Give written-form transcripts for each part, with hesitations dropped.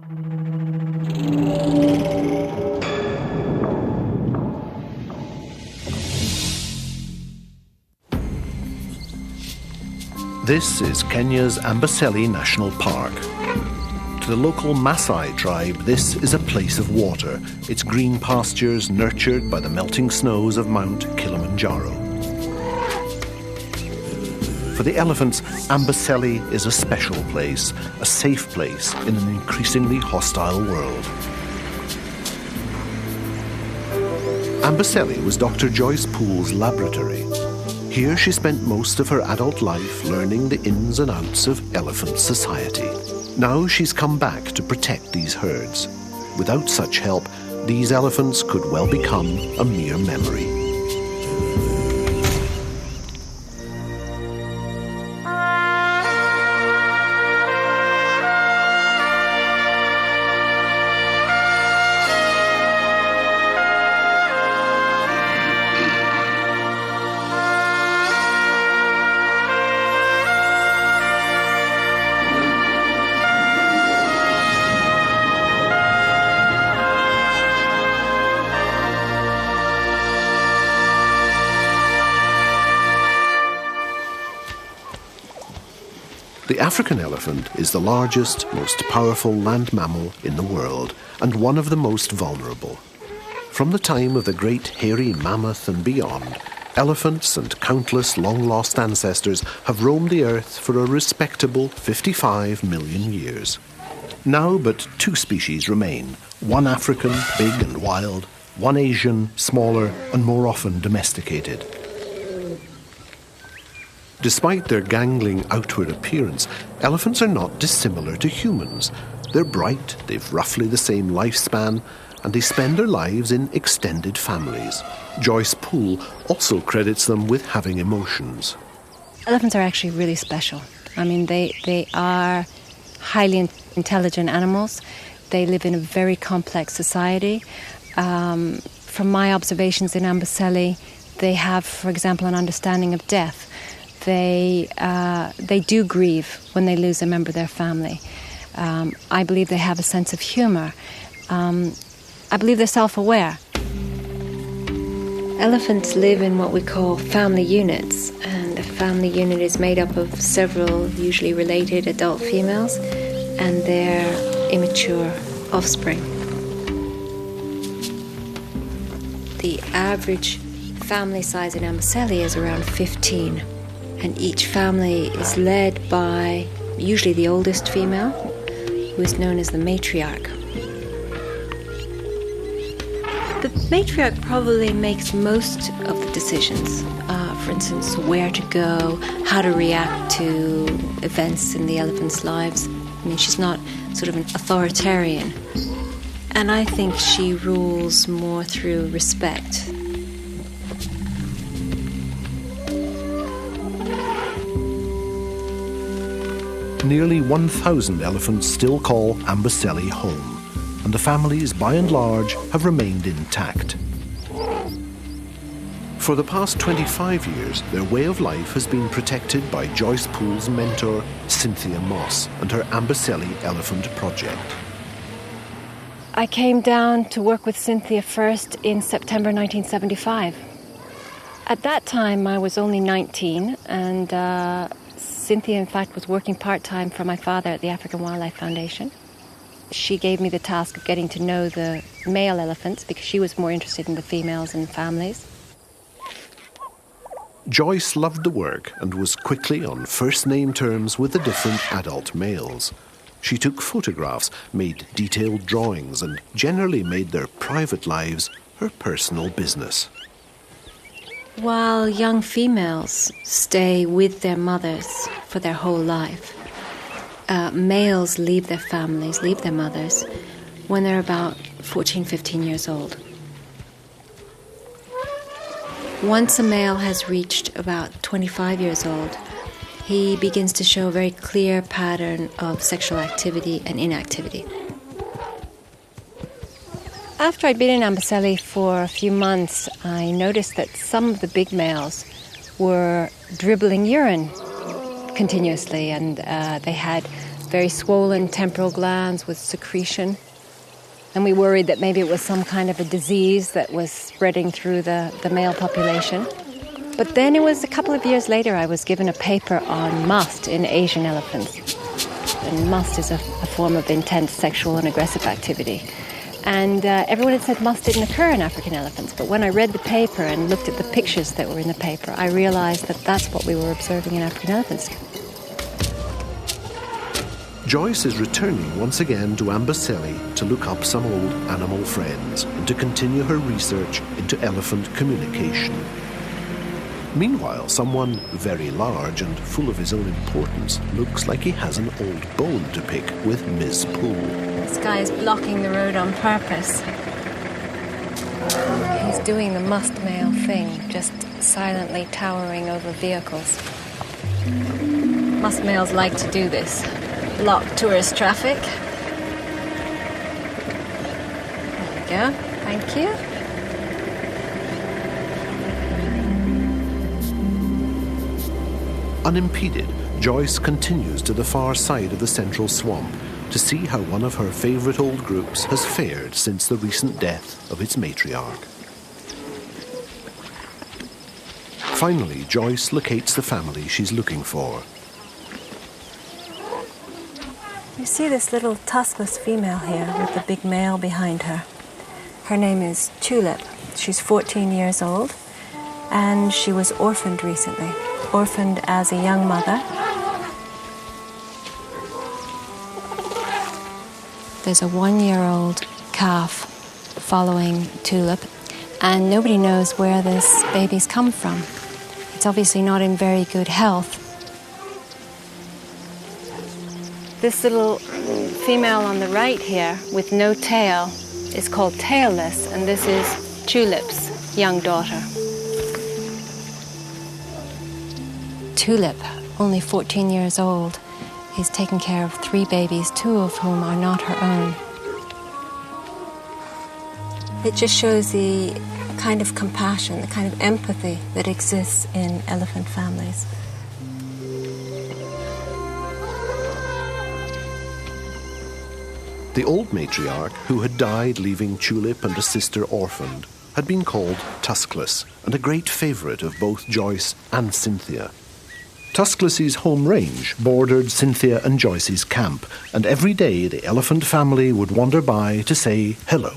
This is Kenya's Amboseli National Park. To the local Maasai tribe, this is a place of water, its green pastures nurtured by the melting snows of Mount Kilimanjaro. For the elephants, Amboseli is a special place, a safe place in an increasingly hostile world. Amboseli was Dr. Joyce Poole's laboratory. Here she spent most of her adult life learning the ins and outs of elephant society. Now she's come back to protect these herds. Without such help, these elephants could well become a mere memory. The African elephant is the largest, most powerful land mammal in the world, and one of the most vulnerable. From the time of the great hairy mammoth and beyond, elephants and countless long-lost ancestors have roamed the earth for a respectable 55 million years. Now but two species remain, one African, big and wild, one Asian, smaller and more often domesticated. Despite their gangling outward appearance, elephants are not dissimilar to humans. They're bright, they've roughly the same lifespan, and they spend their lives in extended families. Joyce Poole also credits them with having emotions. Elephants are actually really special. I mean, they are highly intelligent animals. They live in a very complex society. From my observations in Amboseli, they have, for example, an understanding of death. They do grieve when they lose a member of their family. I believe they have a sense of humor. I believe they're self-aware. Elephants live in what we call family units, and a family unit is made up of several usually related adult females and their immature offspring. The average family size in Amboseli is around 15. And each family is led by usually the oldest female, who is known as the matriarch. The matriarch probably makes most of the decisions. For instance, where to go, how to react to events in the elephants' lives. I mean, she's not sort of an authoritarian. And I think she rules more through respect. Nearly 1,000 elephants still call Amboseli home, and the families, by and large, have remained intact. For the past 25 years, their way of life has been protected by Joyce Poole's mentor, Cynthia Moss, and her Amboseli Elephant Project. I came down to work with Cynthia first in September 1975. At that time, I was only 19, and Cynthia, in fact, was working part-time for my father at the African Wildlife Foundation. She gave me the task of getting to know the male elephants because she was more interested in the females and families. Joyce loved the work and was quickly on first-name terms with the different adult males. She took photographs, made detailed drawings, and generally made their private lives her personal business. While young females stay with their mothers for their whole life, males leave their families, leave their mothers, when they're about 14, 15 years old. Once a male has reached about 25 years old, he begins to show a very clear pattern of sexual activity and inactivity. After I'd been in Amboseli for a few months, I noticed that some of the big males were dribbling urine continuously, and they had very swollen temporal glands with secretion. And we worried that maybe it was some kind of a disease that was spreading through the male population. But then it was a couple of years later I was given a paper on must in Asian elephants. And must is a form of intense sexual and aggressive activity. And everyone had said must didn't occur in African elephants. But when I read the paper and looked at the pictures that were in the paper, I realized that that's what we were observing in African elephants. Joyce is returning once again to Amboseli to look up some old animal friends and to continue her research into elephant communication. Meanwhile, someone very large and full of his own importance looks like he has an old bone to pick with Ms. Poole. This guy is blocking the road on purpose. He's doing the must male thing, just silently towering over vehicles. Must males like to do this. Block tourist traffic. There we go. Thank you. Unimpeded, Joyce continues to the far side of the central swamp to see how one of her favourite old groups has fared since the recent death of its matriarch. Finally, Joyce locates the family she's looking for. You see this little tuskless female here with the big male behind her. Her name is Tulip. She's 14 years old, and she was orphaned recently. Orphaned as a young mother. There's a 1-year-old calf following Tulip, and nobody knows where this baby's come from. It's obviously not in very good health. This little female on the right here with no tail is called tailless, and this is Tulip's young daughter. Tulip, only 14 years old, is taking care of 3 babies, 2 of whom are not her own. It just shows the kind of compassion, the kind of empathy that exists in elephant families. The old matriarch, who had died leaving Tulip and a sister orphaned, had been called Tuskless and a great favourite of both Joyce and Cynthia. Tuskless's home range bordered Cynthia and Joyce's camp, and every day the elephant family would wander by to say hello.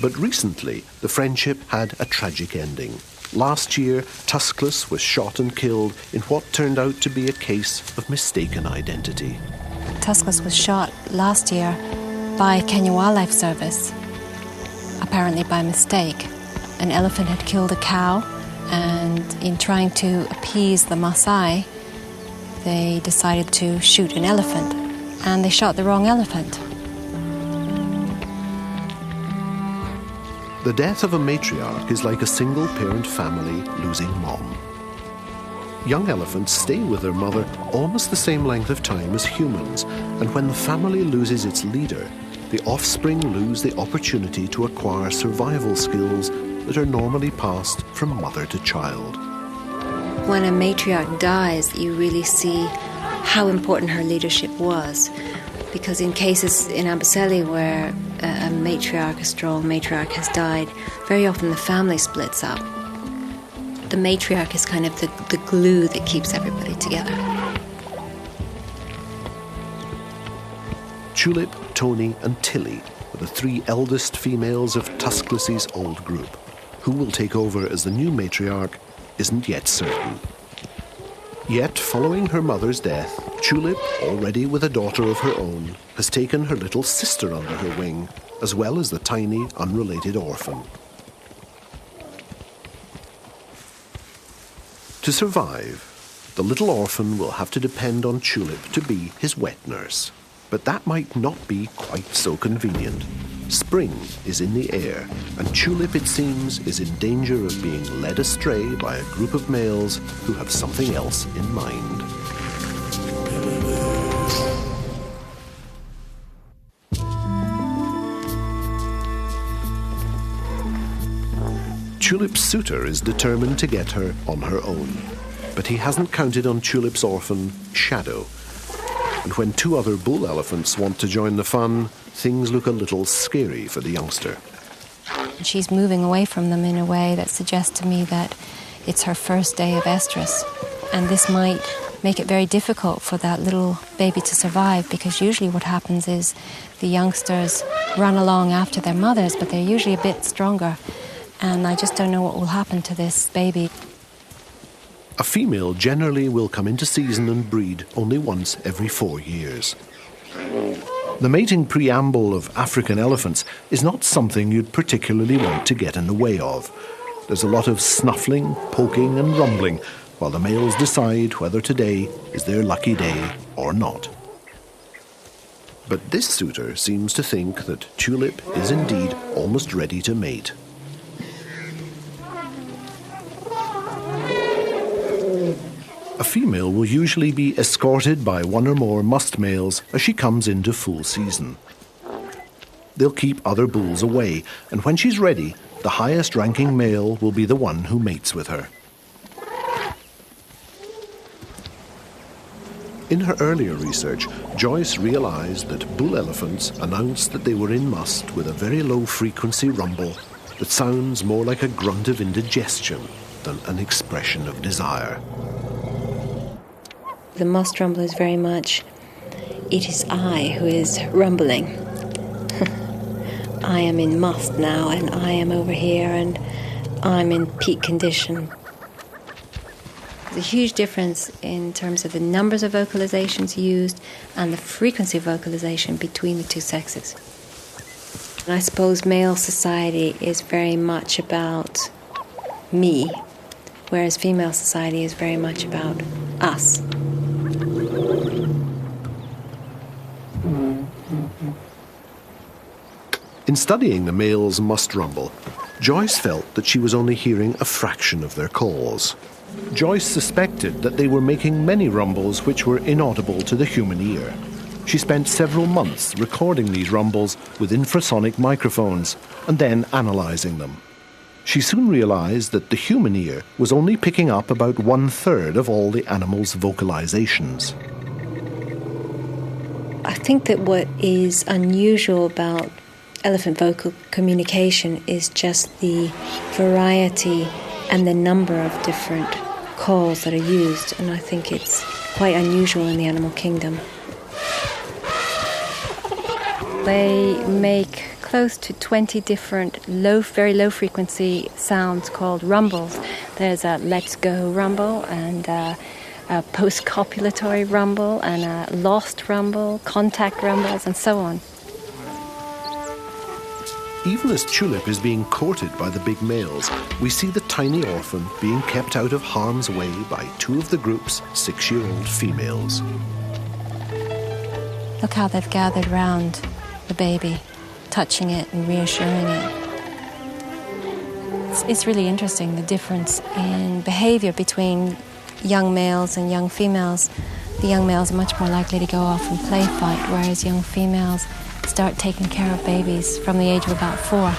But recently, the friendship had a tragic ending. Last year, Tuskless was shot and killed in what turned out to be a case of mistaken identity. Tuskless was shot last year by Kenya Wildlife Service, apparently by mistake. An elephant had killed a cow, and in trying to appease the Maasai, they decided to shoot an elephant, and they shot the wrong elephant. The death of a matriarch is like a single-parent family losing mom. Young elephants stay with their mother almost the same length of time as humans, and when the family loses its leader, the offspring lose the opportunity to acquire survival skills that are normally passed from mother to child. When a matriarch dies, you really see how important her leadership was. Because in cases in Amboseli where a matriarch, a strong matriarch, has died, very often the family splits up. The matriarch is kind of the glue that keeps everybody together. Tulip, Tony and Tilly are the 3 eldest females of Tuskless's old group. Who will take over as the new matriarch isn't yet certain. Yet, following her mother's death, Tulip, already with a daughter of her own, has taken her little sister under her wing, as well as the tiny, unrelated orphan. To survive, the little orphan will have to depend on Tulip to be his wet nurse. But that might not be quite so convenient. Spring is in the air, and Tulip, it seems, is in danger of being led astray by a group of males who have something else in mind. Tulip's suitor is determined to get her on her own, but he hasn't counted on Tulip's orphan, Shadow. And when two other bull elephants want to join the fun, things look a little scary for the youngster. She's moving away from them in a way that suggests to me that it's her first day of estrus. And this might make it very difficult for that little baby to survive, because usually what happens is the youngsters run along after their mothers, but they're usually a bit stronger. And I just don't know what will happen to this baby. A female generally will come into season and breed only once every 4 years. The mating preamble of African elephants is not something you'd particularly want to get in the way of. There's a lot of snuffling, poking and rumbling, while the males decide whether today is their lucky day or not. But this suitor seems to think that Tulip is indeed almost ready to mate. A female will usually be escorted by one or more musk males as she comes into full season. They'll keep other bulls away, and when she's ready, the highest ranking male will be the one who mates with her. In her earlier research, Joyce realized that bull elephants announced that they were in must with a very low-frequency rumble that sounds more like a grunt of indigestion than an expression of desire. The must rumble is very much, it is I who is rumbling. I am in must now, and I am over here, and I'm in peak condition. There's a huge difference in terms of the numbers of vocalizations used and the frequency of vocalization between the two sexes. And I suppose male society is very much about me, whereas female society is very much about us. In studying the males' must rumble, Joyce felt that she was only hearing a fraction of their calls. Joyce suspected that they were making many rumbles which were inaudible to the human ear. She spent several months recording these rumbles with infrasonic microphones and then analysing them. She soon realised that the human ear was only picking up about 1/3 of all the animal's vocalizations. I think that what is unusual about elephant vocal communication is just the variety and the number of different calls that are used, and I think it's quite unusual in the animal kingdom. They make close to 20 different very low frequency sounds called rumbles. There's a let's go rumble, and a post-copulatory rumble, and a lost rumble, contact rumbles, and so on. Even as Tulip is being courted by the big males, we see the tiny orphan being kept out of harm's way by two of the group's 6-year-old females. Look how they've gathered round the baby, touching it and reassuring it. It's really interesting, the difference in behavior between young males and young females. The young males are much more likely to go off and play fight, whereas young females start taking care of babies from the age of about 4.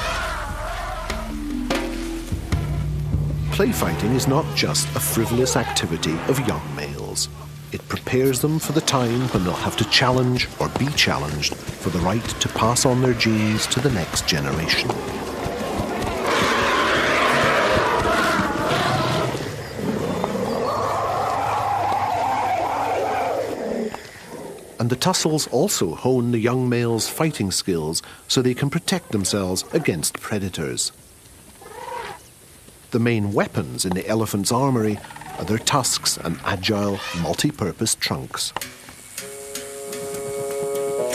Play fighting is not just a frivolous activity of young males. It prepares them for the time when they'll have to challenge or be challenged for the right to pass on their genes to the next generation. And the tussles also hone the young males' fighting skills so they can protect themselves against predators. The main weapons in the elephant's armory are their tusks and agile, multi-purpose trunks.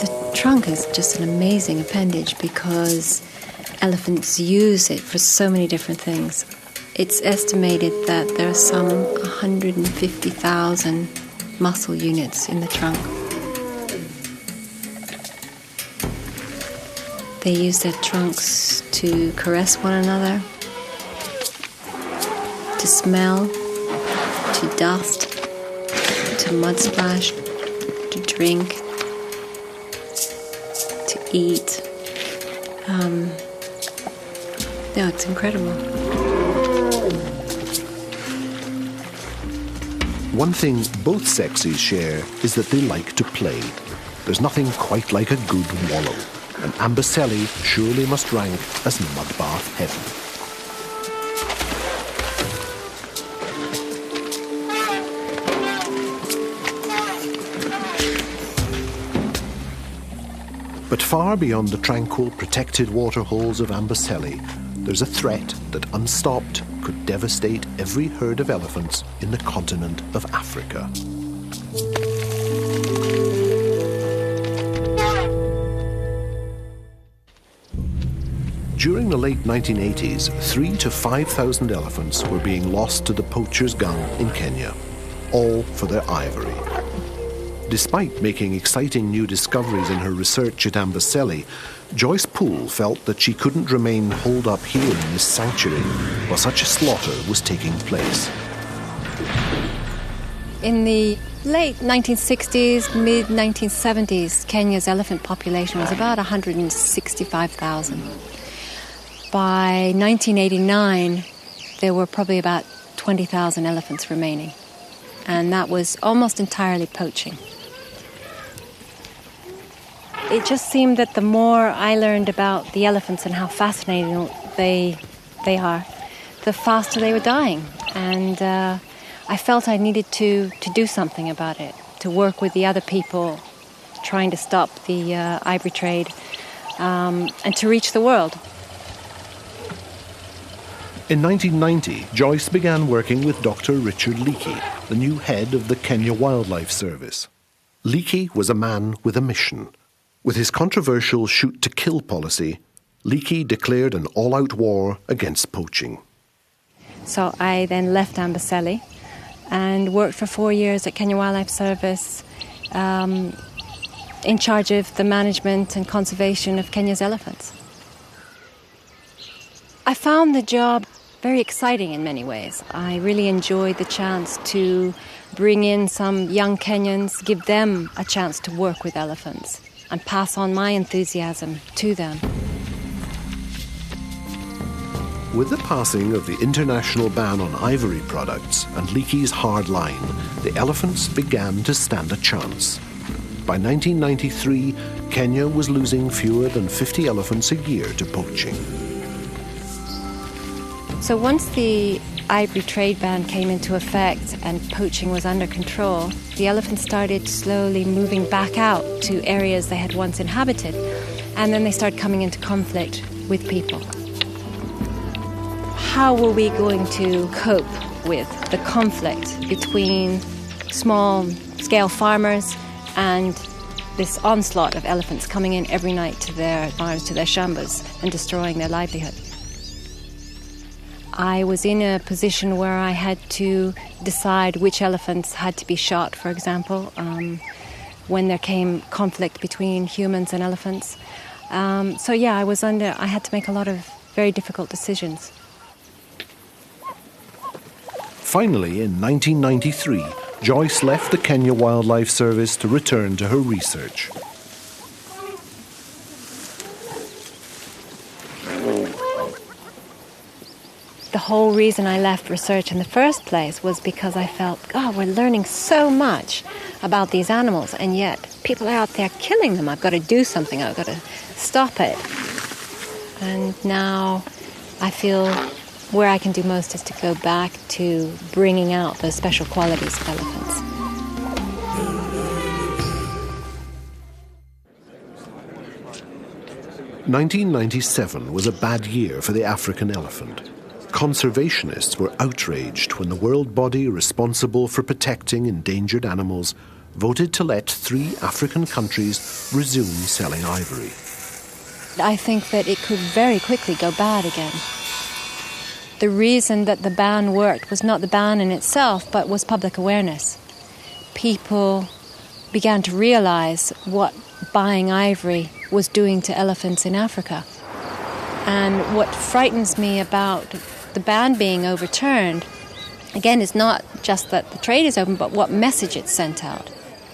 The trunk is just an amazing appendage because elephants use it for so many different things. It's estimated that there are some 150,000 muscle units in the trunk. They use their trunks to caress one another, to smell, to dust, to mud splash, to drink, to eat. Yeah, it's incredible. One thing both sexes share is that they like to play. There's nothing quite like a good wallow, and Amboseli surely must rank as mudbath heaven. But far beyond the tranquil, protected waterholes of Amboseli, there's a threat that, unstopped, could devastate every herd of elephants in the continent of Africa. During the late 1980s, 3,000 to 5,000 elephants were being lost to the poacher's gun in Kenya, all for their ivory. Despite making exciting new discoveries in her research at Amboseli, Joyce Poole felt that she couldn't remain holed up here in this sanctuary while such a slaughter was taking place. In the late 1960s, mid-1970s, Kenya's elephant population was about 165,000. By 1989, there were probably about 20,000 elephants remaining, and that was almost entirely poaching. It just seemed that the more I learned about the elephants and how fascinating they are, the faster they were dying. And I felt I needed to do something about it, to work with the other people trying to stop the ivory trade and to reach the world. In 1990, Joyce began working with Dr. Richard Leakey, the new head of the Kenya Wildlife Service. Leakey was a man with a mission. With his controversial shoot-to-kill policy, Leakey declared an all-out war against poaching. So I then left Amboseli and worked for 4 years at Kenya Wildlife Service in charge of the management and conservation of Kenya's elephants. I found the job very exciting in many ways. I really enjoyed the chance to bring in some young Kenyans, give them a chance to work with elephants and pass on my enthusiasm to them. With the passing of the international ban on ivory products and Leakey's hard line, the elephants began to stand a chance. By 1993, Kenya was losing fewer than 50 elephants a year to poaching. So once the ivory trade ban came into effect and poaching was under control, the elephants started slowly moving back out to areas they had once inhabited, and then they started coming into conflict with people. How were we going to cope with the conflict between small-scale farmers and this onslaught of elephants coming in every night to their farms, to their shambas, and destroying their livelihood? I was in a position where I had to decide which elephants had to be shot, for example, when there came conflict between humans and elephants. I had to make a lot of very difficult decisions. Finally, in 1993, Joyce left the Kenya Wildlife Service to return to her research. The whole reason I left research in the first place was because I felt, we're learning so much about these animals, and yet people are out there killing them. I've got to do something. I've got to stop it. And now I feel where I can do most is to go back to bringing out those special qualities of elephants. "1997 was a bad year for the African elephant. Conservationists were outraged when the world body responsible for protecting endangered animals voted to let 3 African countries resume selling ivory. I think that it could very quickly go bad again. The reason that the ban worked was not the ban in itself, but was public awareness. People began to realize what buying ivory was doing to elephants in Africa. And what frightens me about the ban being overturned, again, is not just that the trade is open, but what message it sent out.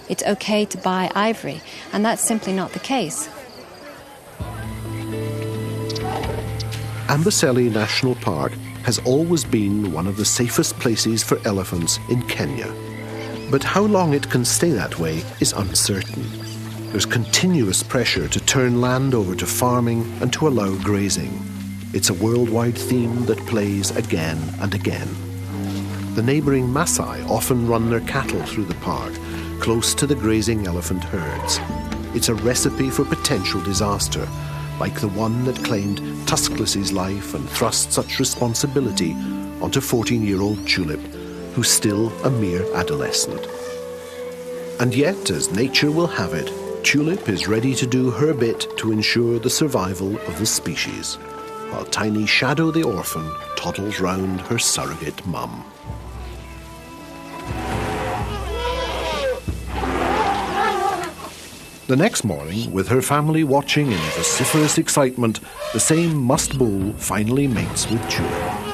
It's okay to buy ivory, and that's simply not the case. Amboseli National Park has always been one of the safest places for elephants in Kenya. But how long it can stay that way is uncertain. There's continuous pressure to turn land over to farming and to allow grazing. It's a worldwide theme that plays again and again. The neighbouring Maasai often run their cattle through the park, close to the grazing elephant herds. It's a recipe for potential disaster, like the one that claimed Tuscaloose's life and thrust such responsibility onto 14-year-old Tulip, who's still a mere adolescent. And yet, as nature will have it, Tulip is ready to do her bit to ensure the survival of the species, while tiny Shadow the orphan toddles round her surrogate mum. The next morning, with her family watching in vociferous excitement, the same musk bull finally mates with Tulip.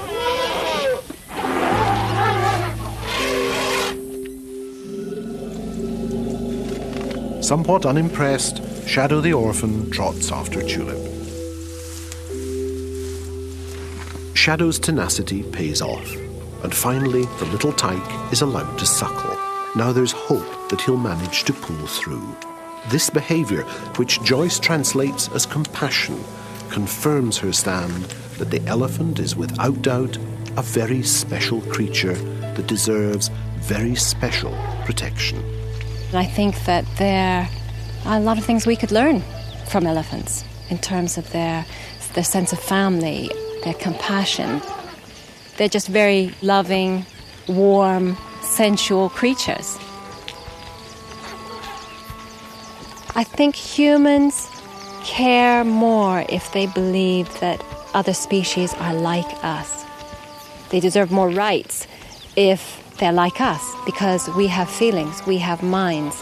Somewhat unimpressed, Shadow the orphan trots after Tulip. Shadow's tenacity pays off, and finally the little tyke is allowed to suckle. Now there's hope that he'll manage to pull through. This behaviour, which Joyce translates as compassion, confirms her stand that the elephant is without doubt a very special creature that deserves very special protection. I think that there are a lot of things we could learn from elephants in terms of their sense of family, their compassion. They're just very loving, warm, sensual creatures. I think humans care more if they believe that other species are like us. They deserve more rights if they're like us, because we have feelings, we have minds.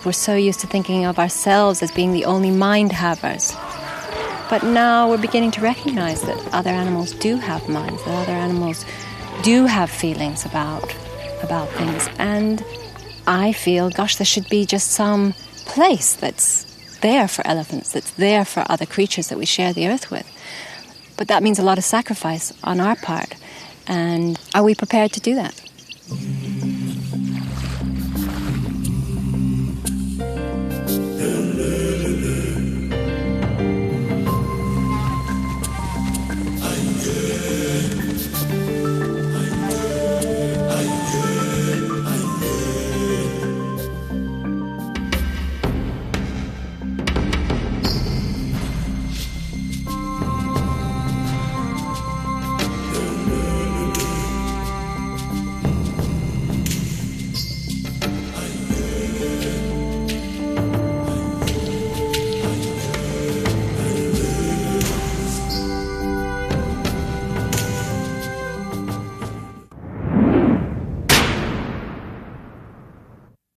We're so used to thinking of ourselves as being the only mind havers. But now we're beginning to recognize that other animals do have minds, that other animals do have feelings about things. And I feel, gosh, there should be just some place that's there for elephants, that's there for other creatures that we share the earth with. But that means a lot of sacrifice on our part. And are we prepared to do that?